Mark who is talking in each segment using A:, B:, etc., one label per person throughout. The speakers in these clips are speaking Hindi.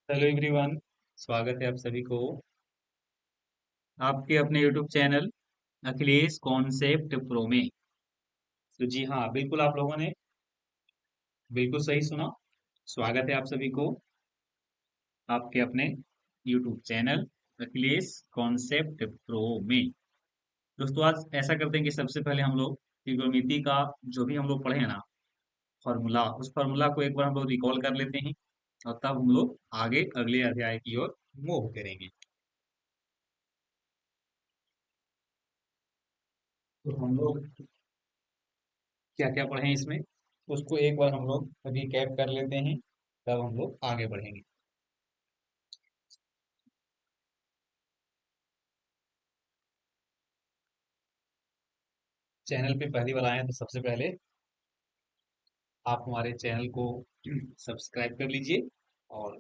A: Hello everyone. स्वागत है आप सभी को आपके अपने YouTube channel Akhilesh concept pro में। तो जी हाँ, बिल्कुल आप लोगों ने बिल्कुल सही सुना। स्वागत है आप सभी को आपके अपने YouTube channel Akhilesh concept pro में। दोस्तों, आज ऐसा करते हैं कि सबसे पहले हम लोग त्रिकोणमिति का जो भी हम लोग पढ़े हैं ना फॉर्मूला, उस फॉर्मूला को एक बार हम लोग रिकॉल कर लेते हैं और तब हम लोग आगे अगले अध्याय की ओर मूव करेंगे। तो हम लोग क्या क्या पढ़े हैं इसमें, उसको एक बार हम लोग रिकैप कर लेते हैं, तब हम लोग आगे बढ़ेंगे। चैनल पे पहली बार आए हैं तो सबसे पहले आप हमारे चैनल को सब्सक्राइब कर लीजिए और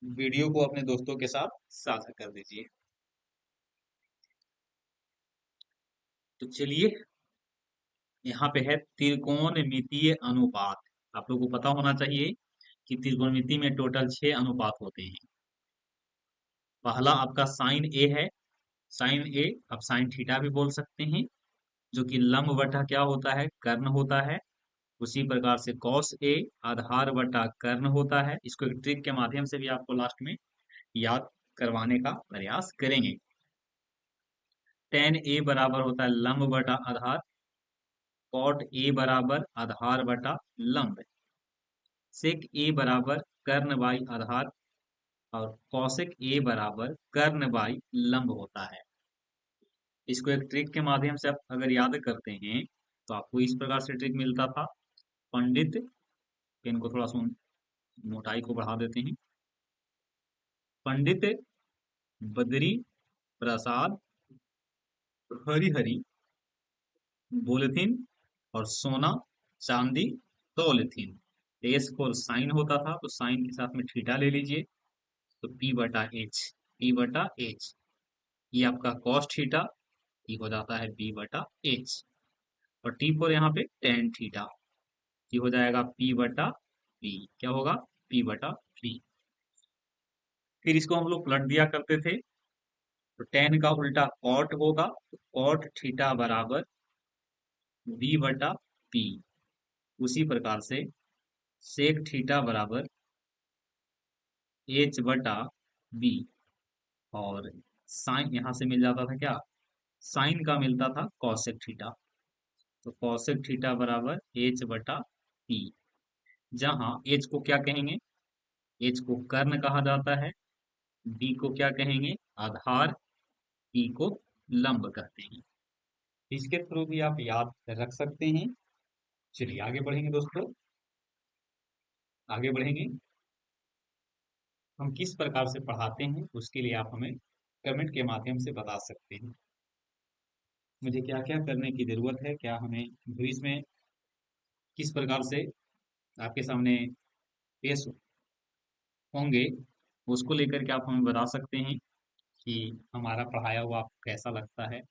A: वीडियो को अपने दोस्तों के साथ साझा कर दीजिए। तो चलिए, यहाँ पे है त्रिकोणमितीय अनुपात। आप लोगों को पता होना चाहिए कि त्रिकोणमिति में टोटल 6 अनुपात होते हैं। पहला आपका साइन ए है। साइन ए आप साइन थीटा भी बोल सकते हैं, जो कि लंब बटा क्या होता है, कर्ण होता है। उसी प्रकार से कॉस ए आधार बटा कर्ण होता है। इसको एक ट्रिक के माध्यम से भी आपको लास्ट में याद करवाने का प्रयास करेंगे। टेन ए बराबर होता है लंब बटा आधार। कॉट ए बराबर आधार बटा लंब। सेक ए बराबर कर्ण बाई आधार। और कौशिक ए बराबर कर्ण बाई लंब होता है। इसको एक ट्रिक के माध्यम से आप अगर याद करते हैं तो आपको इस प्रकार से ट्रिक मिलता था। पंडित, इनको थोड़ा सा मोटाई को बढ़ा देते हैं। पंडित बद्री प्रसाद हरिहरि बोलेथिन और सोना चांदी तौलेथिन। एस फोर साइन होता था तो साइन के साथ में थीटा ले लीजिए, तो पी बटा एच। पी बटा एच, ये आपका कॉस थीटा, ये हो जाता है पी बटा एच। और टी फोर यहाँ पे टेन थीटा, ये हो जाएगा पी बटा पी। क्या होगा? पी बटा पी। फिर इसको हम लोग पलट दिया करते थे, तो टेन का उल्टा कॉट होगा, तो कॉट थीटा बराबर बी बटा पी। उसी प्रकार से सेक थीटा बराबर एच बटा बी। और साइन यहां से मिल जाता था क्या, साइन का मिलता था कॉसेक थीटा, तो कॉसेक थीटा बराबर एच बटा पी। जहां एच को क्या कहेंगे, एच को कर्ण कहा जाता है। बी को क्या कहेंगे, आधार। पी को लंब कहते हैं। इसके थ्रू भी आप याद रख सकते हैं। चलिए आगे बढ़ेंगे दोस्तों। आगे बढ़ेंगे, हम किस प्रकार से पढ़ाते हैं उसके लिए आप हमें कमेंट के माध्यम से बता सकते हैं। मुझे क्या क्या करने की जरूरत है, क्या हमें भविष्य में किस प्रकार से आपके सामने पेश होंगे, उसको लेकर के आप हमें बता सकते हैं कि हमारा पढ़ाया हुआ आपको कैसा लगता है,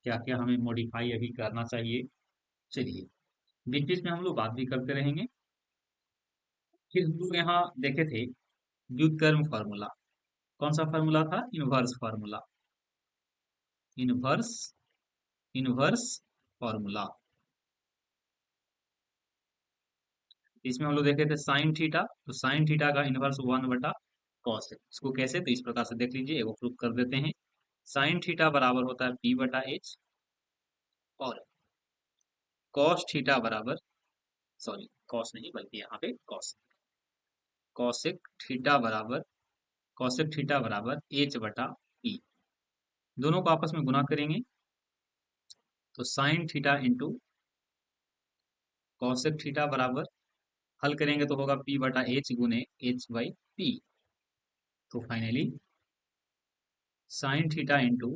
A: क्या क्या हमें मॉडिफाई अभी करना चाहिए। चलिए, बीच बीच में हम लोग बात भी करते रहेंगे। फिर हम लोग यहाँ देखे थे व्युत्क्रम फार्मूला। कौन सा फार्मूला था? Inverse formula. Inverse inverse formula. इसमें हम लोग देखे थे साइन थीटा, तो साइन थीटा का इनवर्स वन बटा कॉस है। इसको कैसे, तो इस प्रकार से देख लीजिए, एगो प्रूफ कर देते हैं। साइन थीटा बराबर होता है पी बटा एच। और कॉस थीटा बराबर, सॉरी कॉस नहीं बल्कि यहाँ पे कॉस, कॉसेक थीटा बराबर, कॉसेक थीटा बराबर एच बटा पी। दोनों को आपस में गुना करेंगे, तो sine theta into cosec theta बराबर, हल करेंगे तो होगा पी बटा एच गुने एच बाई पी। तो finally sine theta into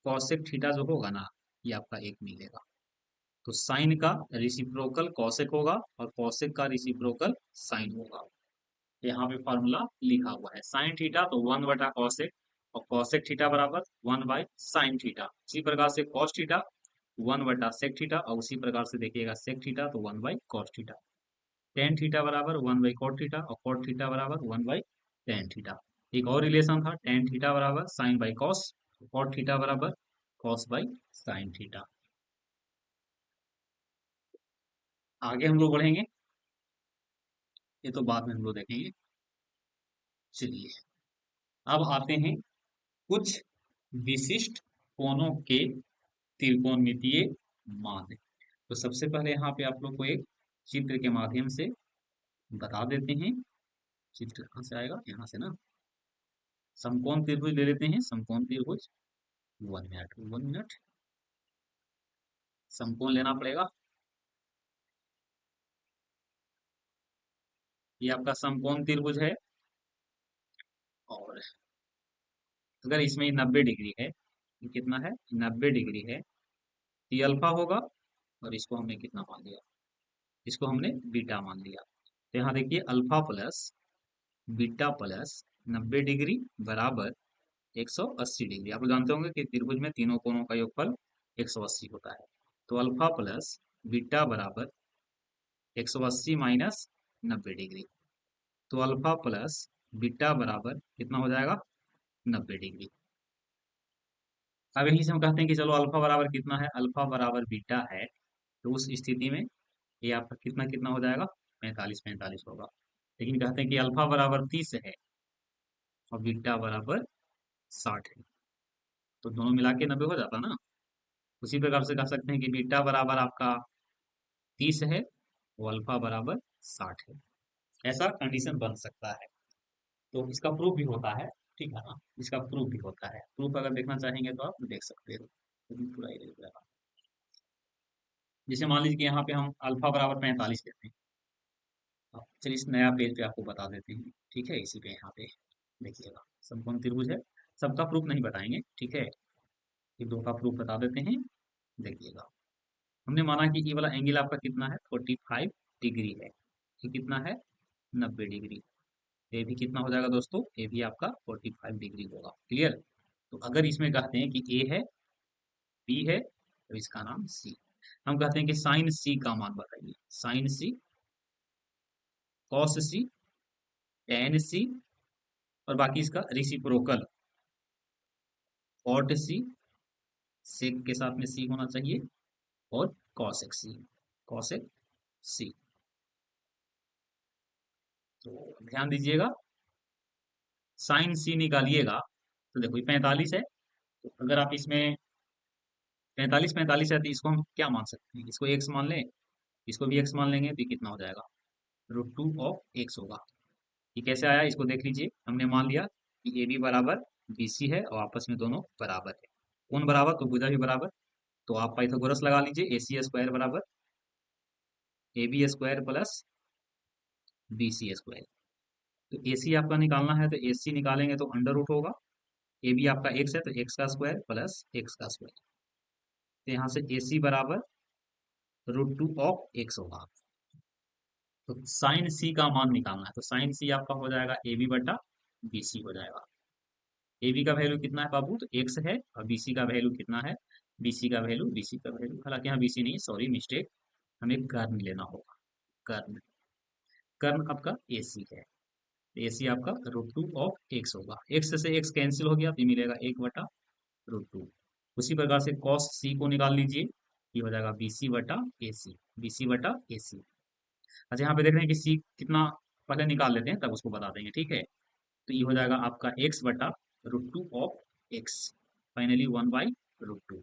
A: cosec theta जो होगा ना, ये आपका एक मिलेगा। तो साइन का रिसिप्रोकल कॉसेक होगा और कॉसेक का रिसिप्रोकल साइन होगा। यहाँ पे फॉर्मूला लिखा हुआ है, साइन थीटा तो वन बटा कॉसेक, और कॉसेक थीटा बराबर वन बाई साइन थीटा। इसी प्रकार से कॉस थीटा वन बटा सेक थीटा, और उसी प्रकार से देखिएगा सेक थीटा तो one by cos theta. Tan theta बराबर 1/cot थीटा और cot थीटा बराबर 1/tan थीटा। एक और रिलेशन था टेन थीटा बराबर sin/cos, cot थीटा बराबर cos/sin थीटा। आगे हम लोग बढ़ेंगे, ये तो बाद में हम लोग देखेंगे। चलिए अब आते हैं कुछ विशिष्ट कोणों के त्रिकोणमितीय मान। तो सबसे पहले यहाँ पे आप लोग को एक चित्र के माध्यम से बता देते हैं। चित्र कहाँ से आएगा, यहाँ से ना। समकोण त्रिभुज ले लेते हैं, समकोण त्रिभुज। 1 मिनट 1 मिनट, समकोण लेना पड़ेगा। ये आपका समकोण त्रिभुज है और अगर इसमें 90 डिग्री है, ये कितना है 90 डिग्री है, तो ये अल्फा होगा और इसको हमने कितना मान लिया, इसको हमने बीटा मान लिया। तो यहाँ देखिए alpha plus beta plus 90 degree बराबर 180 डिग्री। आप लोग जानते होंगे कि त्रिभुज में तीनों कोणों का योगफल 180 होता है। तो अल्फा प्लस बीटा बराबर 180 माइनस 90 डिग्री। तो अल्फा प्लस बीटा बराबर कितना हो जाएगा 90 डिग्री। अब यहीं से हम कहते हैं कि चलो अल्फा बराबर कितना है, अल्फा बराबर बीटा है, तो उस स्थिति में ये आपका कितना कितना हो जाएगा 45 होगा। लेकिन कहते हैं कि अल्फा बराबर 30 है और बीटा बराबर 60 है, तो दोनों मिला के 90 हो जाता ना। उसी प्रकार से कह सकते हैं कि बीटा बराबर आपका 30 है और अल्फा बराबर 60 है। ऐसा कंडीशन बन सकता है। तो इसका प्रूफ भी होता है, ठीक है ना, इसका प्रूफ भी होता है। प्रूफ अगर देखना चाहेंगे तो आप देख सकते हो। लेकिन पूरा ही देख रहा। जैसे मान लीजिए कि यहाँ पे हम अल्फा बराबर 45 लेते हैं। अब चलिए इस नया पेज पे आपको बता देते हैं, ठीक है। इसी पे यहाँ पे देखिएगा समकोण त्रिभुज है, सबका प्रूफ नहीं बताएंगे, ठीक है। ये दो का प्रूफ बता देते हैं, देखिएगा। हमने माना कि ये वाला एंगल आपका कितना है 45 डिग्री है, ये कितना है 90 डिग्री। ये भी कितना हो जाएगा दोस्तों, ये भी आपका 45 डिग्री होगा। क्लियर। तो अगर इसमें कहते हैं कि ए है, बी है, तो इसका नाम सी। हम कहते हैं कि साइन सी का मान बताइए, साइन सी, कॉस सी, टेन सी और बाकी इसका रिसिप्रोकल कॉट सी, सेक के साथ में सी होना चाहिए, और कॉसेक सी, कॉसेक सी। तो ध्यान दीजिएगा, साइन सी निकालिएगा तो देखो ये 45 है, तो अगर आप इसमें 45 है तो इसको हम क्या मान सकते हैं, इसको एक्स मान लें, इसको भी एक्स मान लेंगे, तो ये कितना हो जाएगा √2 ऑफ x होगा। ये कैसे आया इसको देख लीजिए। हमने मान लिया कि ए बी बराबर बी सी है और आपस में दोनों बराबर है। कौन बराबर, तो भुजा भी बराबर। तो आप पाइथागोरस लगा लीजिए, ए सी स्क्वायर बराबर A B square plus B C square. तो ए सी आपका निकालना है तो ए सी निकालेंगे तो अंडर रूट होगा। ए बी आपका एक्स है तो एक्स का स्क्वायर प्लस एक्स का स्क्वायर। तो यहाँ से ए सी बराबर √2 ऑफ x होगा। तो साइन सी का मान निकालना है, तो साइन सी आपका हो जाएगा ए बी बटा बी सी हो जाएगा। ए बी का वैल्यू कितना है बाबू, तो एक्स है, और बी सी का वैल्यू कितना है, बी सी का वैल्यू हालांकि यहाँ बी सी नहीं, सॉरी मिस्टेक, हमें कर्ण लेना होगा। कर्ण, कर्ण आपका ए सी है, ए सी आपका √2 ऑफ x होगा। एक्स से एक्स कैंसिल हो गया तो ये मिलेगा 1/√2। उसी प्रकार से कॉस सी को निकाल लीजिए, ये हो जाएगा बी सी बटा ए सी, बी सी बटा ए सी। अच्छा यहाँ पे देख रहे हैं कि सी कितना, पहले निकाल लेते हैं तब उसको बता देंगे, ठीक है। तो ये हो जाएगा आपका एक्स बटा √2 ऑफ x, फाइनली 1/√2।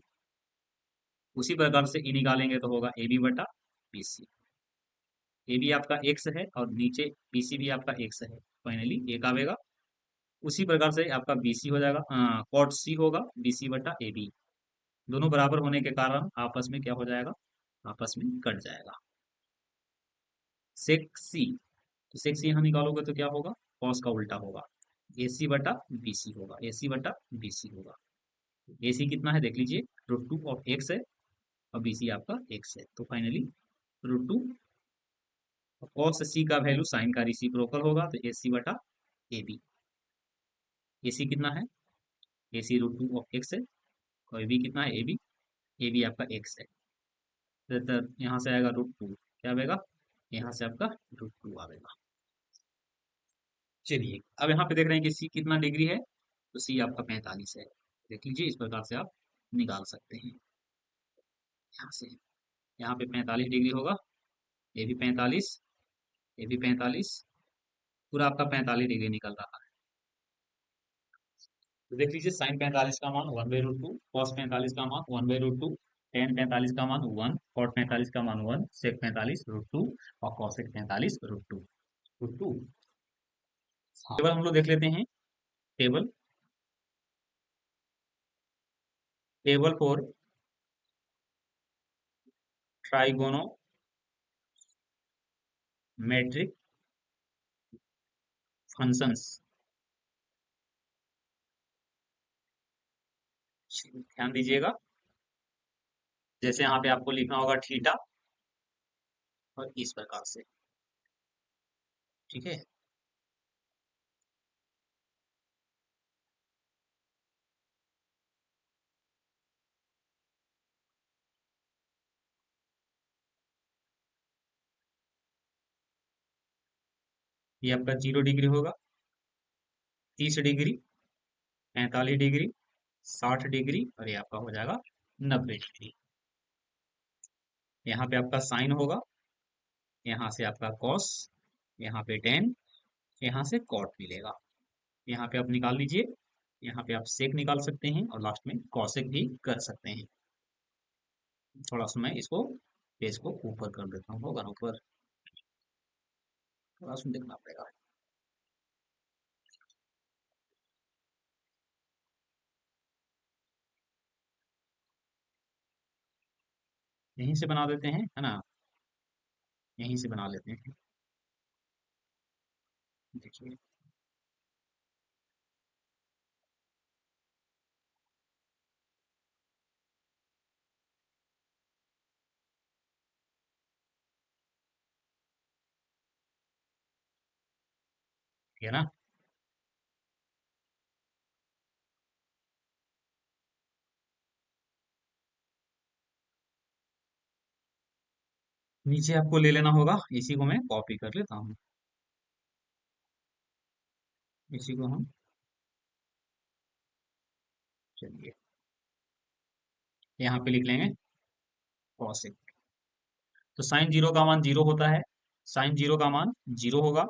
A: उसी प्रकार से ई निकालेंगे तो होगा ए बी बटा बी सी। ए बी आपका एक्स है और नीचे बी सी भी आपका एक्स है, फाइनली एक आवेगा। उसी प्रकार से आपका बी सी हो जाएगा, कॉट सी होगा बी सी बटा ए बी। दोनों बराबर होने के कारण आपस में क्या हो जाएगा, आपस में कट जाएगा। सेक सी, तो सेक सी यहाँ निकालोगे तो क्या होगा, कॉस का उल्टा होगा, ए सी बटा बी सी होगा, ए सी बटा बी सी होगा। ए सी कितना है देख लीजिए, √2 ऑफ x है और बी सी आपका x है, तो फाइनली √2 कॉस सी का वैल्यू साइन का रिसिप्रोकल होगा, तो ए सी बटा ए बी। ए सी कितना है, ए सी √2 ऑफ x है और ए बी कितना है, ए बी आपका x है। तो यहाँ से आएगा √2, क्या आएगा यहाँ से आपका √2 आएगा। चलिए अब यहाँ पे देख रहे हैं कि सी कितना डिग्री है, तो सी आपका 45 है। देख लीजिए, इस प्रकार से आप निकाल सकते हैं। यहाँ से यहाँ पे 45 डिग्री होगा, ये भी 45, ये भी 45, पूरा आपका 45 डिग्री निकल रहा है। तो देख लीजिए, साइन 45 का मान 1/√2, कॉस 45 का मान 1/√2, टेन 45 का मान 1, कॉट 45 का मान 1, सेक 45 √2 और कॉसेक 45 √2। टेबल हम लोग देख लेते हैं। Table table for trigonometric functions. ध्यान दीजिएगा, जैसे यहाँ पे आपको लिखना होगा थीटा, और इस प्रकार से, ठीक है। ये आपका 0 डिग्री होगा, 30 डिग्री, 45 डिग्री, 60 डिग्री, और ये आपका हो जाएगा 90 डिग्री। यहाँ पे आपका साइन होगा, यहाँ से आपका कॉस, यहाँ पे टेन, यहाँ से कॉट मिलेगा। यहाँ पे आप निकाल लीजिए, यहाँ पे आप सेक निकाल सकते हैं और लास्ट में कॉसेक भी कर सकते हैं। थोड़ा सा मैं इसको पेज को ऊपर कर देता हूँ, होगा ना ऊपर, थोड़ा सा देखना पड़ेगा। यहीं से बना देते हैं, है ना, यहीं से बना लेते हैं। देखिए, ठीक है ना। नीचे आपको ले लेना होगा, इसी को मैं कॉपी कर लेता हूँ, इसी को हम, चलिए यहाँ पे लिख लेंगे कॉसेक। तो साइन जीरो का मान जीरो होता है, साइन जीरो का मान जीरो होगा,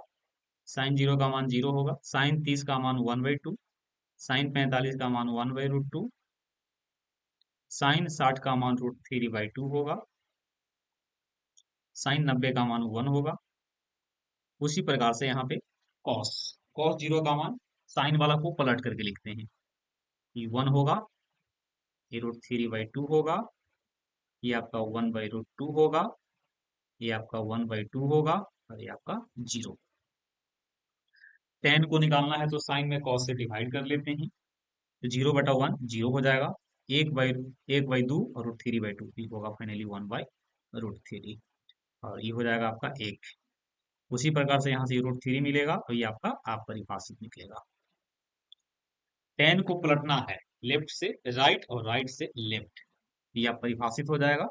A: साइन जीरो का मान जीरो होगा, साइन 30 का मान 1/2, साइन 45 का मान 1/√2, साइन 60 का मान √3/2 होगा, साइन 90 का मान 1 होगा। उसी प्रकार से यहाँ पे कॉस, कॉस जीरो का मान साइन वाला को पलट करके लिखते हैं, ये 1 होगा, ये √3/2 होगा, ये आपका 1/√2 होगा, ये आपका 1/2 होगा, और ये आपका जीरो। टेन को निकालना है तो साइन में कॉस से डिवाइड कर लेते हैं, तो 0/1 जीरो हो जाएगा, एक बाई 2 और √3/2 होगा फाइनली 1/√3, और ये हो जाएगा आपका एक। उसी प्रकार से यहाँ से √3 मिलेगा, और ये आपका आप परिभाषित निकलेगा। टेन को पलटना है लेफ्ट से राइट और राइट से लेफ्ट, ये आप परिभाषित हो जाएगा,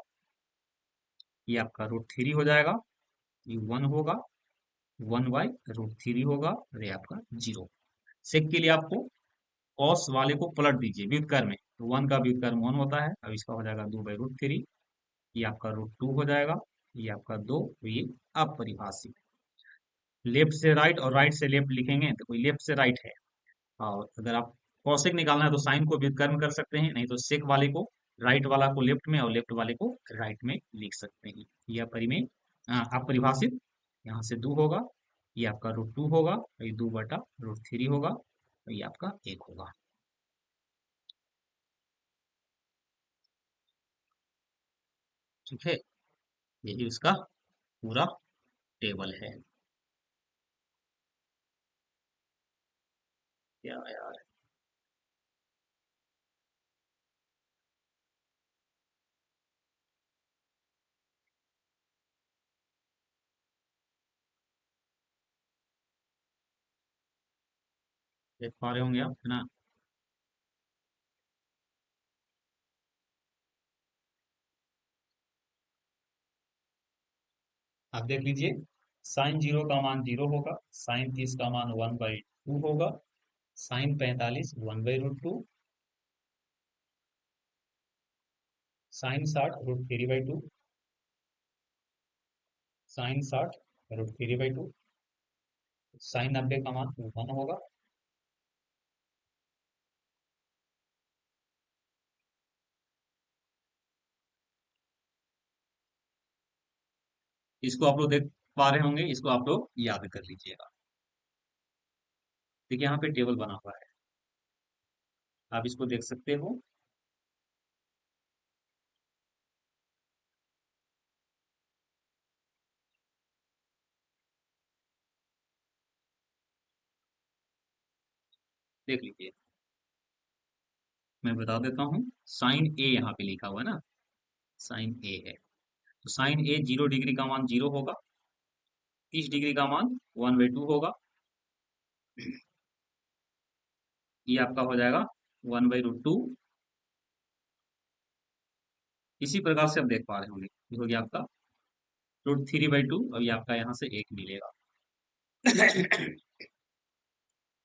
A: ये आपका √3 हो जाएगा, ये 1 होगा, 1/√3 होगा, और ये आपका जीरो। सेक के लिए आपको कॉस वाले को पलट दीजिए व्युत्क्रम में, तो 1 का व्युत्क्रम 1 होता है, अब इसका हो जाएगा 2/√3, ये आपका √2 हो जाएगा, ये आपका 2, तो ये अपरिभाषित। लेफ्ट से राइट और राइट से लेफ्ट लिखेंगे तो कोई लेफ्ट से राइट है, और अगर आप कौशिक निकालना है तो साइन को व्युत्क्रम कर सकते हैं, नहीं तो सेक वाले को, राइट वाला को लेफ्ट में और लेफ्ट वाले को राइट में लिख सकते हैं। ये अपरिमेय अपरिभाषित, यहाँ से 2 होगा, ये आपका √2 होगा, ये 2/√3 होगा, और ये आपका 1 होगा। ठीक है, यही उसका पूरा टेबल है। क्या यार, देख पा रहे होंगे आप, है ना। आप देख लीजिए, साइन 0 का मान 0 होगा, साइन 30 का मान 1/2 होगा, साइन 45 1/√2, साइन 60 √3/2, साइन 60 √3/2, साइन 90 का मान 1 होगा। इसको आप लोग देख पा रहे होंगे, इसको आप लोग याद कर लीजिएगा। देखिए यहाँ पे टेबल बना हुआ है, आप इसको देख सकते हो। देख लीजिए, मैं बता देता हूँ। साइन ए यहाँ पे लिखा हुआ है ना, साइन ए है, तो साइन ए 0 डिग्री का मान 0 होगा, 30 डिग्री का मान 1/2 होगा, ये आपका हो जाएगा 1/√2। इसी प्रकार से आप देख पा रहे होंगे, ये हो गया आपका √3/2, और ये आपका यहाँ से 1 मिलेगा।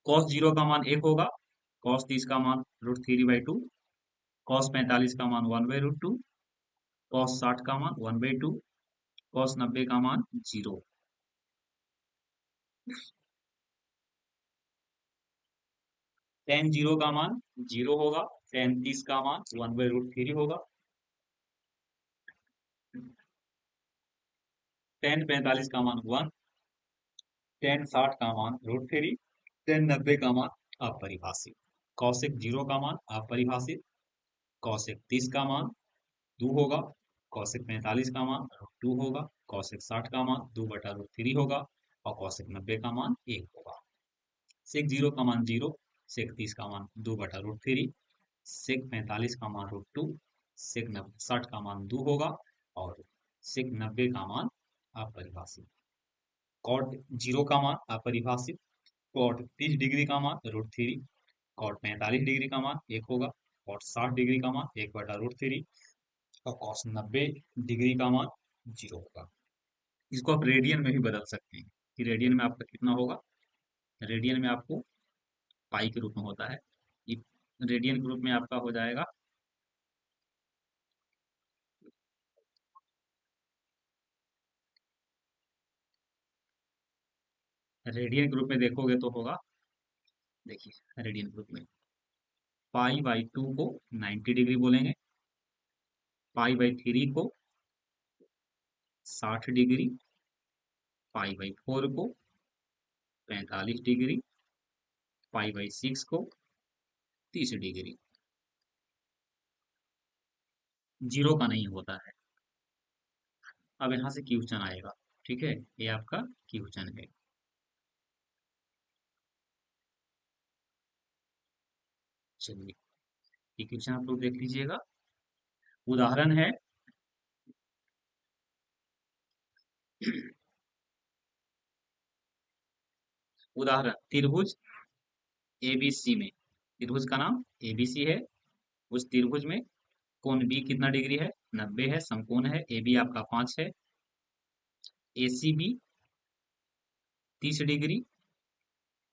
A: कॉस 0 का मान 1 होगा, कॉस 30 का मान √3/2, कॉस 45 का मान 1/√2, कॉस 60 का मान 1/2, कॉस 90 का मान 0। टेन 0 का मान 0 होगा, टेन 30 का मान 1/√3 होगा, टेन 45 का मान 1, टेन 60 का मान √3, टेन 90 का मान अपरिभाषित, कौशिक 0 का मान अपरिभाषित, कौशिक 30 का मान 2 होगा, कौशिक 45 का मान √2 होगा, कौशिक 60 का मान 2/√3 होगा, और कौशिक 90 का मान 1 होगा। सेक 0 का मान 0, सेक 30 का मान 2/√3, सेक 45 का मान √2, सेक 60 का मान 2 होगा, और सेक 90 का मान अपरिभाषित। कॉट 0 का मान अपरिभाषित, कॉट 30 डिग्री का मान √3, कॉट 45 डिग्री का मान 1 होगा, कॉट 60 डिग्री का मान 1/√3, और कॉस 90 डिग्री का मान 0 होगा। इसको आप रेडियन में भी बदल सकते हैं, कि रेडियन में आपका कितना होगा। रेडियन में आपको पाई के रूप में होता है, ये रेडियन के रूप में आपका हो जाएगा, रेडियन के रूप में देखोगे तो होगा, देखिए रेडियन के रूप में पाई/2 को 90 डिग्री बोलेंगे, पाई/3 को 60 डिग्री, पाई/4 को 45 डिग्री, पाई/6 को 30 डिग्री। जीरो का नहीं होता है। अब यहाँ से क्वेश्चन आएगा, ठीक है, ये आपका क्वेश्चन है। चलिए, ये क्वेश्चन आप लोग देख लीजिएगा। उदाहरण है, उदाहरण त्रिभुज एबीसी में, त्रिभुज का नाम एबीसी है, उस त्रिभुज में कोण बी कितना डिग्री है, 90 है, समकोण है, ए बी आपका 5 है, ए सी बी 30 डिग्री।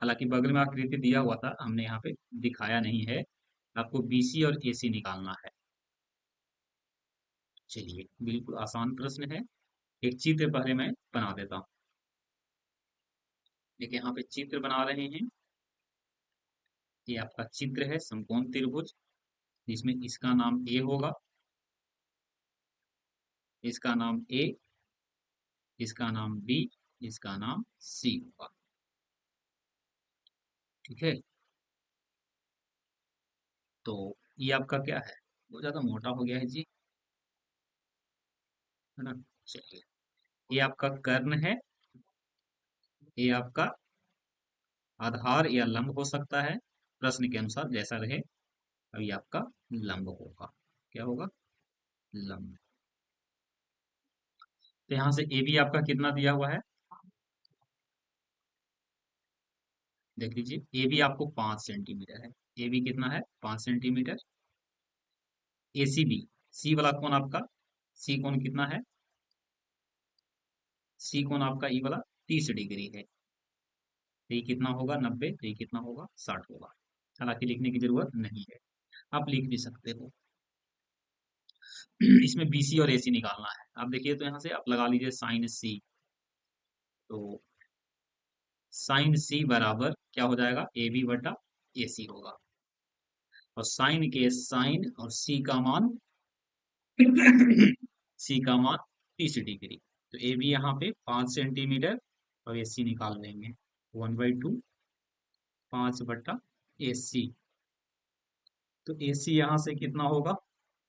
A: हालांकि बगल में आकृति दिया हुआ था, हमने यहाँ पे दिखाया नहीं है, आपको बीसी और एसी निकालना है। चलिए, बिल्कुल आसान प्रश्न है। एक चित्र पहले मैं बना देता हूँ। देखिए यहाँ पे चित्र बना रहे हैं, ये आपका चित्र है समकोण त्रिभुज, जिसमें इसका नाम ए होगा, इसका नाम ए, इसका नाम बी, इसका नाम सी होगा। ठीक है, तो ये आपका क्या है, बहुत ज्यादा मोटा हो गया है जी, है ना। चलिए, ये आपका कर्ण है, ये आपका आधार या लंब हो सकता है, प्रश्न के अनुसार जैसा रहे। अभी आपका लंब होगा, क्या होगा, लंब। तो यहाँ से ए बी आपका कितना दिया हुआ है, देख लीजिए, ए बी आपको 5 सेंटीमीटर है, ए बी कितना है, 5 सेंटीमीटर। ए सी बी, सी वाला कोण आपका, सी कोण कितना है, सी कोण आपका ई वाला 30 डिग्री है, तो ये कितना होगा 90, तो ये कितना होगा 60 होगा। हालांकि लिखने की जरूरत नहीं है, आप लिख भी सकते हो। इसमें बीसी और एसी निकालना है। आप देखिए तो यहाँ से आप लगा लीजिए साइन सी, तो साइन सी बराबर क्या हो जाएगा, ए बी बटा ए सी होगा। और साइन के साइन और सी का मान सी का मान 30 डिग्री, तो ए बी यहाँ पे 5 सेंटीमीटर और ए सी निकाल लेंगे 1/2 5/AC। तो ए सी यहाँ से कितना होगा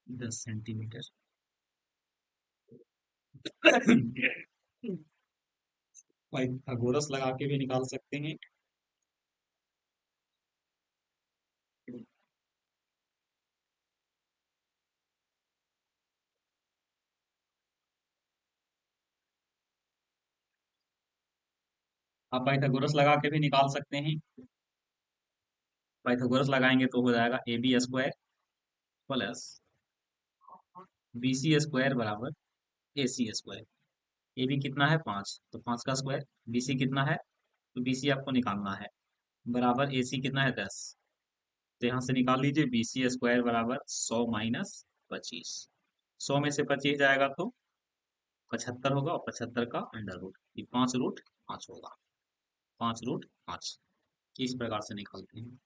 A: 10 सेंटीमीटर। पाइथागोरस लगा के भी निकाल सकते हैं। आप पाइथागोरस लगा के भी निकाल सकते हैं। पाइथागोरस लगाएंगे तो हो जाएगा A B square plus B C square बराबर A C square. A B कितना है 5, तो 5 का स्क्वायर। बी सी कितना है, तो बी सी आपको निकालना है, बराबर ए सी कितना है 10। तो यहाँ से निकाल लीजिए बी सी स्क्वायर बराबर 100 माइनस 25। 100 में से 25 जाएगा तो 75 होगा, और 75 का अंडर रूट, ये 5 रूट 5 होगा, 5 रूट 5। इस प्रकार से निकालते हैं।